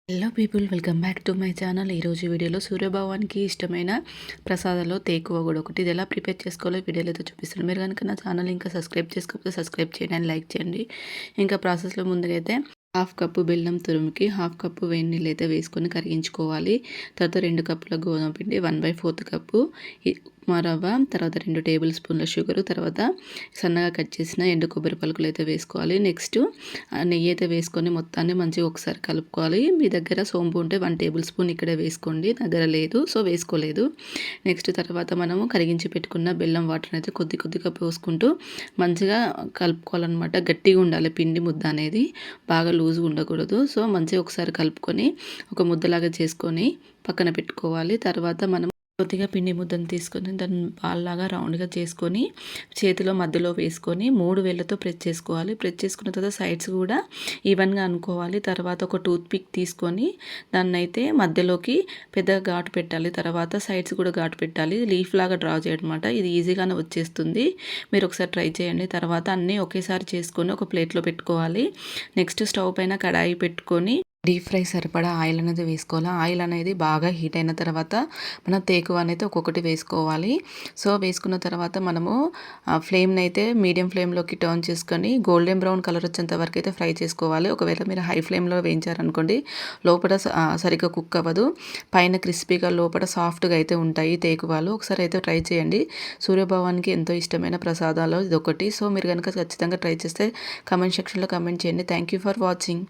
Hello people, welcome back to my channel. ఈరోజు వీడియోలో సూర్యభగవాన్కి ఇష్టమైన ప్రసాదాల్లో తేకువ కూడా ఒకటి. ఇది ఎలా ప్రిపేర్ చేసుకోవాలో వీడియోలో అయితే చూపిస్తాను. మీరు కనుక నా ఛానల్ ఇంకా సబ్స్క్రైబ్ చేసుకోకపోతే సబ్స్క్రైబ్ చేయండి అండ్ లైక్ చేయండి. ఇంకా ప్రాసెస్లో ముందుగా అయితే హాఫ్ కప్పు బెల్లం తురుముకి హాఫ్ కప్పు వేడి నీళ్ళు అయితే వేసుకొని కరిగించుకోవాలి. తర్వాత 2 కప్పుల గోధుమ పిండి, 1/4 కప్పు ఉప్మా రవ్వ, తర్వాత 2 టేబుల్ స్పూన్ల షుగరు, తర్వాత సన్నగా కట్ చేసిన ఎండు కొబ్బరి పలుకులు అయితే వేసుకోవాలి. నెక్స్ట్ నెయ్యి అయితే వేసుకొని మొత్తాన్ని మంచిగా ఒకసారి కలుపుకోవాలి. మీ దగ్గర సోంపు ఉంటే 1 టేబుల్ స్పూన్ ఇక్కడే వేసుకోండి. దగ్గర లేదు సో వేసుకోలేదు. నెక్స్ట్ తర్వాత మనము కరిగించి పెట్టుకున్న బెల్లం వాటర్ అయితే కొద్దిగా పోసుకుంటూ మంచిగా కలుపుకోవాలన్నమాట. గట్టిగా ఉండాలి పిండి ముద్ద అనేది, బాగా లూజ్గా ఉండకూడదు. సో మంచిగా ఒకసారి కలుపుకొని ఒక ముద్దలాగా చేసుకొని పక్కన పెట్టుకోవాలి. తర్వాత మనం కొద్దిగా పిండి ముద్దను తీసుకొని దాన్ని బాల్లాగా రౌండ్గా చేసుకొని చేతిలో మధ్యలో వేసుకొని 3 వేళ్ళతో ప్రెస్ చేసుకోవాలి. ప్రెస్ చేసుకున్న తర్వాత సైడ్స్ కూడా ఈవెన్గా అనుకోవాలి. తర్వాత ఒక టూత్ పిక్ తీసుకొని దాన్ని అయితే మధ్యలోకి పెద్దగా ఘాటు పెట్టాలి. తర్వాత సైడ్స్ కూడా ఘాటు పెట్టాలి. లీఫ్ లాగా డ్రా చేయడమాట. ఇది ఈజీగానే వచ్చేస్తుంది. మీరు ఒకసారి ట్రై చేయండి. తర్వాత అన్నీ ఒకేసారి చేసుకొని ఒక ప్లేట్లో పెట్టుకోవాలి. నెక్స్ట్ స్టవ్ పైన కడాయి పెట్టుకొని డీప్ ఫ్రై సరిపడా ఆయిల్ అనేది వేసుకోవాలి. ఆయిల్ అనేది బాగా హీట్ అయిన తర్వాత మనం తేకువ అనేది ఒక్కొక్కటి వేసుకోవాలి. సో వేసుకున్న తర్వాత మనము ఫ్లేమ్ని అయితే మీడియం ఫ్లేమ్లోకి టర్న్ చేసుకొని గోల్డెన్ బ్రౌన్ కలర్ వచ్చేంత వరకు అయితే ఫ్రై చేసుకోవాలి. ఒకవేళ మీరు హై ఫ్లేమ్లో వేయించారనుకోండి లోపల సరిగ్గా కుక్ అవ్వదు, పైన క్రిస్పీగా లోపల సాఫ్ట్గా అయితే ఉంటాయి తేకువాలు. ఒకసారి అయితే ట్రై చేయండి. సూర్యభగవాన్కి ఎంతో ఇష్టమైన ప్రసాదాలు ఇది ఒకటి. సో మీరు కనుక ఖచ్చితంగా ట్రై చేస్తే కమెంట్ సెక్షన్లో కమెంట్ చేయండి. Thank you for watching.